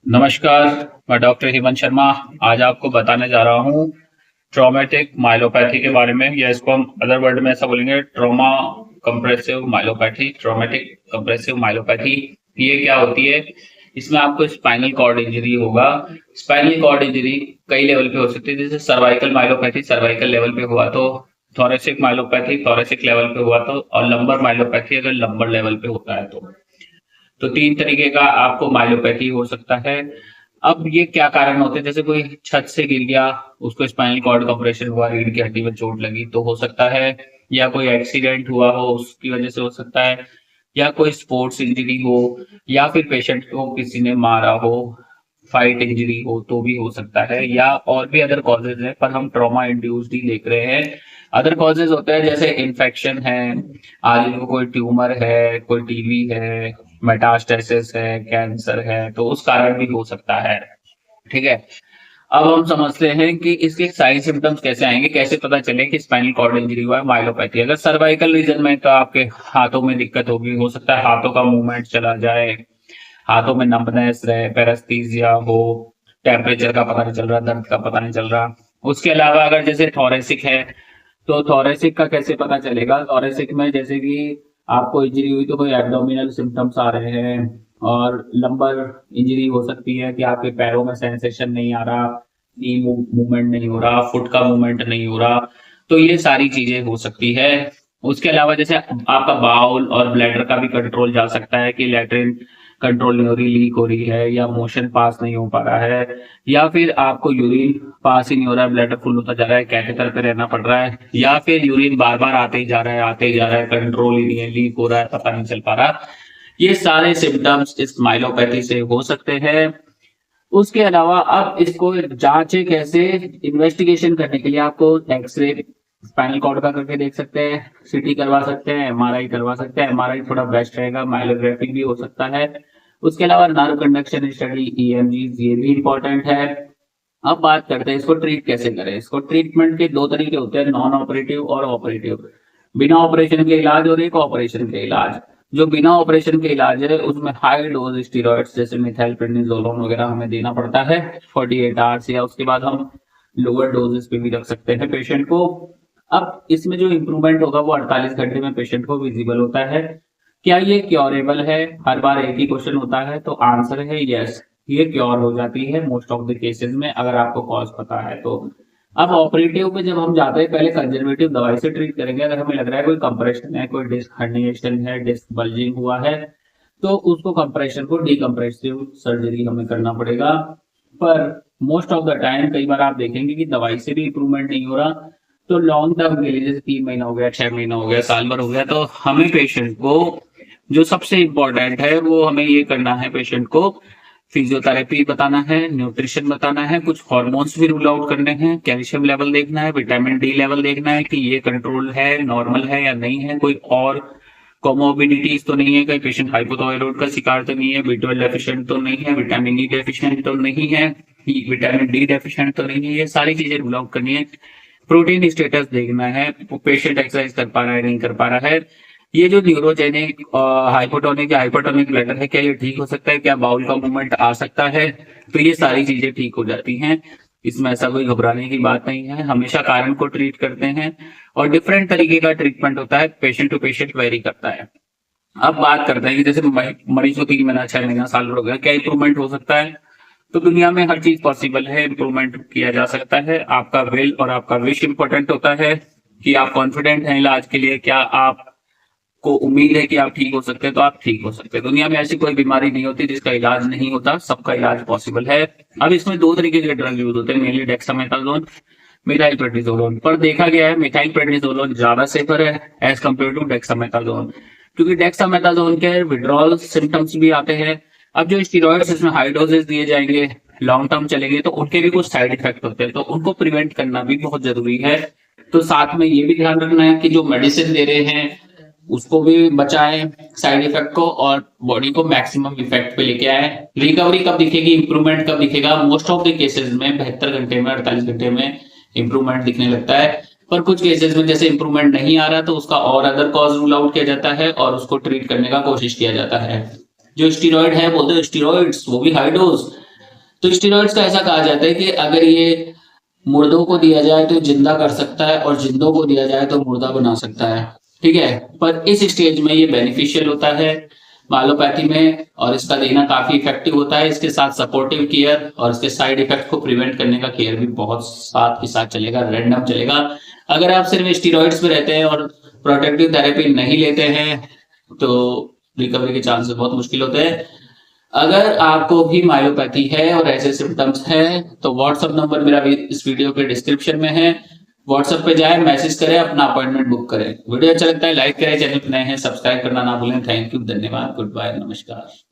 नमस्कार। मैं डॉक्टर हेमंत शर्मा। आज आपको बताने जा रहा हूँ ट्रॉमेटिक माइलोपैथी के बारे में, या इसको हम अदर वर्ड में ऐसा बोलेंगे trauma compressive myelopathy. Traumatic compressive myelopathy ये क्या होती है? इसमें आपको स्पाइनल कॉर्ड इंजरी होगा। स्पाइनल कॉर्ड इंजरी कई लेवल पे हो सकती है, जैसे सर्वाइकल माइलोपैथी सर्वाइकल लेवल पे हुआ तो, थोरेसिक माइलोपैथी थोरेसिक लेवल पे हुआ तो, और लंबर माइलोपैथी अगर लंबर लेवल पे होता है तो तीन तरीके का आपको माइलोपैथी हो सकता है। अब ये क्या कारण होते हैं? जैसे कोई छत से गिर गया, उसको स्पाइनल कॉर्ड कंप्रेशन हुआ, रीढ़ की हड्डी में चोट लगी तो हो सकता है, या कोई एक्सीडेंट हुआ हो उसकी वजह से हो सकता है, या कोई स्पोर्ट्स इंजरी हो, या फिर पेशेंट को किसी ने मारा हो, फाइट इंजरी हो तो भी हो सकता है, या और भी अदर कॉजेज है, पर हम ट्रॉमा इंड्यूस्ड ही देख रहे हैं। अदर कॉजेज होते हैं जैसे इन्फेक्शन है, आदमी को कोई ट्यूमर है, कोई टीबी है, मेटास्टेसिस है, कैंसर है, तो उस कारण भी हो सकता है। ठीक है। अब हम समझते हैं कि इसके साइन सिम्टम्स कैसे आएंगे, कैसे पता चले कि स्पाइनल कॉर्ड इंजरी हुआ है, माइलोपैथी। अगर सर्वाइकल रीजन में तो आपके हाथों में दिक्कत होगी, हो सकता है हाथों का मूवमेंट चला जाए, हाथों में नंबनेस रहे, पैरास्थीसिया हो, टेम्परेचर का पता नहीं चल रहा, दर्द का पता नहीं चल रहा। उसके अलावा अगर जैसे थोरेसिक है, तो थोरेसिक का कैसे पता चलेगा? थोरेसिक में जैसे कि आपको इंजरी हुई तो कोई एब्डोमिनल सिम्टम्स आ रहे हैं, और लंबर इंजरी हो सकती है कि आपके पैरों में सेंसेशन नहीं आ रहा, नी मूवमेंट नहीं हो रहा, फुट का मूवमेंट नहीं हो रहा, तो ये सारी चीजें हो सकती है। उसके अलावा जैसे आपका बाउल और ब्लैडर का भी कंट्रोल जा सकता है कि लैट्रिन कंट्रोल नहीं हो रही, लीक हो रही है, या मोशन पास नहीं हो पा रहा है, या फिर आपको यूरिन पास ही नहीं हो रहा है, ब्लैडर फुल होता जा रहा है, कैथेटर पे रहना पड़ रहा है, या फिर यूरिन बार बार आते ही जा रहा है, आते ही जा रहा है, कंट्रोल ही नहीं है, लीक हो रहा है, पता नहीं चल पा रहा। ये सारे सिम्टम्स इस माइलोपैथी से हो सकते हैं। उसके अलावा अब इसको जांचे कैसे? इन्वेस्टिगेशन करने के लिए आपको एक्सरे स्पाइनल कॉर्ड का करके देख सकते हैं, सीटी करवा सकते हैं, एमआरआई करवा सकते हैं। एमआरआई थोड़ा बेस्ट रहेगा, माइलोग्राफी भी हो सकता है। उसके अलावा नर्व कंडक्शन स्टडी, ईएमजी, ये भी इंपॉर्टेंट है। अब बात करते हैं इसको ट्रीट कैसे करें। इसको ट्रीटमेंट के दो तरीके होते हैं, नॉन ऑपरेटिव और ऑपरेटिव। बिना ऑपरेशन के इलाज और एक ऑपरेशन के इलाज। जो बिना ऑपरेशन के इलाज है उसमें हाई डोज स्टीरॉइड्स जैसे मिथाइलप्रेडनिसोलोन वगैरह हमें देना पड़ता है 48 आवर्स, या उसके बाद हम लोअर डोजेस पे भी रख सकते हैं पेशेंट को। अब इसमें जो इम्प्रूवमेंट होगा वो 48 घंटे में पेशेंट को विजिबल होता है। क्या ये क्योरेबल है? हर बार एक ही क्वेश्चन होता है, तो आंसर है यस, ये क्योर हो जाती है मोस्ट ऑफ द केसेस में, अगर आपको कॉज पता है तो। अब ऑपरेटिव पे जब हम जाते हैं, पहले कंजर्वेटिव दवाई से ट्रीट करेंगे। अगर हमें लग रहा है कोई कंप्रेशन है, कोई डिस्क हर्निएशन है, डिस्क बल्जिंग हुआ है, तो उसको कंप्रेशन को डीकम्प्रेसिव सर्जरी हमें करना पड़ेगा। पर मोस्ट ऑफ द टाइम कई बार आप देखेंगे कि दवाई से भी इंप्रूवमेंट नहीं हो रहा, तो लॉन्ग टर्म के लिए जैसे 3 महीना हो गया, 6 महीना हो गया, साल भर हो गया, तो हमें पेशेंट को जो सबसे इम्पोर्टेंट है वो हमें ये करना है, पेशेंट को फिजियोथेरेपी बताना है, न्यूट्रिशन बताना है, कुछ हॉर्मोन्स भी रूल आउट करने हैं, कैल्शियम लेवल देखना है, विटामिन डी लेवल देखना है कि ये कंट्रोल है, नॉर्मल है या नहीं है, कोई और कोमोबिडिटीज तो नहीं है, कोई पेशेंट हाइपोथायराइड का शिकार तो नहीं है, बी12 डेफिशिएंट तो नहीं है, विटामिन ई डेफिशिएंट तो नहीं है, विटामिन डी डेफिशिएंट तो नहीं है, ये सारी चीजें रूल आउट करनी है। प्रोटीन स्टेटस देखना है, पेशेंट एक्सरसाइज कर पा रहा है नहीं कर पा रहा है, ये जो न्यूरोजेनिक हाइपोटोनिक या हाइपरटोनिक ब्लडर है, क्या ये ठीक हो सकता है, क्या बाउल का मूवमेंट आ सकता है, तो ये सारी चीजें ठीक हो जाती हैं। इसमें ऐसा कोई घबराने की बात नहीं है, हमेशा कारण को ट्रीट करते हैं, और डिफरेंट तरीके का ट्रीटमेंट होता है, पेशेंट टू पेशेंट वेरी करता है। अब बात करते हैं कि जैसे मरीज को 3 महीना 6 महीना साल भर हो गया, क्या इंप्रूवमेंट हो सकता है? तो दुनिया में हर चीज पॉसिबल है, इंप्रूवमेंट किया जा सकता है। आपका विल और आपका विश इंपॉर्टेंट होता है कि आप कॉन्फिडेंट हैं इलाज के लिए, क्या आप को उम्मीद है कि आप ठीक हो सकते हैं, तो आप ठीक हो सकते हैं। दुनिया में ऐसी कोई बीमारी नहीं होती जिसका इलाज नहीं होता, सबका इलाज पॉसिबल है। अब इसमें दो तरीके के ड्रग यूज होते हैं, मेनली डेक्सामेथासोन, मिथाइलप्रेडनिसोलोन। पर देखा गया है मिथाइलप्रेडनिसोलोन ज्यादा सेफर है एज कम्पेयर टू डेक्सामेथासोन, क्योंकि डेक्सामेथासोन के विड्रॉल सिम्टम्स भी आते हैं। अब जो स्टीरॉइड्स इसमें हाई डोजेस दिए जाएंगे, लॉन्ग टर्म चलेंगे, तो उनके भी कुछ साइड इफेक्ट होते हैं, तो उनको प्रिवेंट करना भी बहुत जरूरी है। तो साथ में ये भी ध्यान रखना है कि जो मेडिसिन दे रहे हैं उसको भी बचाएं साइड इफेक्ट को, और बॉडी को मैक्सिमम इफेक्ट पे लेके आए। रिकवरी कब दिखेगी, इंप्रूवमेंट कब दिखेगा? मोस्ट ऑफ द केसेस में 72 घंटे में, 48 घंटे में इंप्रूवमेंट दिखने लगता है। पर कुछ केसेस में जैसे इंप्रूवमेंट नहीं आ रहा, तो उसका और अदर कॉज रूल आउट किया जाता है और उसको ट्रीट करने का कोशिश किया जाता है। जो स्टीरॉइड है, बोलते हैं स्टीरॉइड्स, वो भी हाई डोज, तो स्टेरॉइड्स का ऐसा कहा जाता है कि अगर ये मुर्दों को दिया जाए तो जिंदा कर सकता है और जिंदों को दिया जाए तो मुर्दा बना सकता है, ठीक है। पर इस स्टेज में ये बेनिफिशियल होता है माइलोपैथी में, और इसका देना काफी इफेक्टिव होता है। इसके साथ सपोर्टिव केयर और इसके साइड इफेक्ट को प्रिवेंट करने का केयर भी बहुत साथ के साथ चलेगा, रैंडम चलेगा। अगर आप सिर्फ स्टीरॉइड्स पे रहते हैं और प्रोटेक्टिव थेरेपी नहीं लेते हैं तो रिकवरी के चांसेस बहुत मुश्किल होते हैं। अगर आपको भी माइलोपैथी है और ऐसे सिम्टम्स हैं तो व्हाट्सएप नंबर मेरा इस वीडियो के डिस्क्रिप्शन में है, व्हाट्सएप पे जाए, मैसेज करें, अपना अपॉइंटमेंट बुक करें। वीडियो अच्छा लगता है लाइक करें, चैनल पे नए हैं सब्सक्राइब करना ना भूलें। थैंक यू, धन्यवाद, गुड बाय, नमस्कार।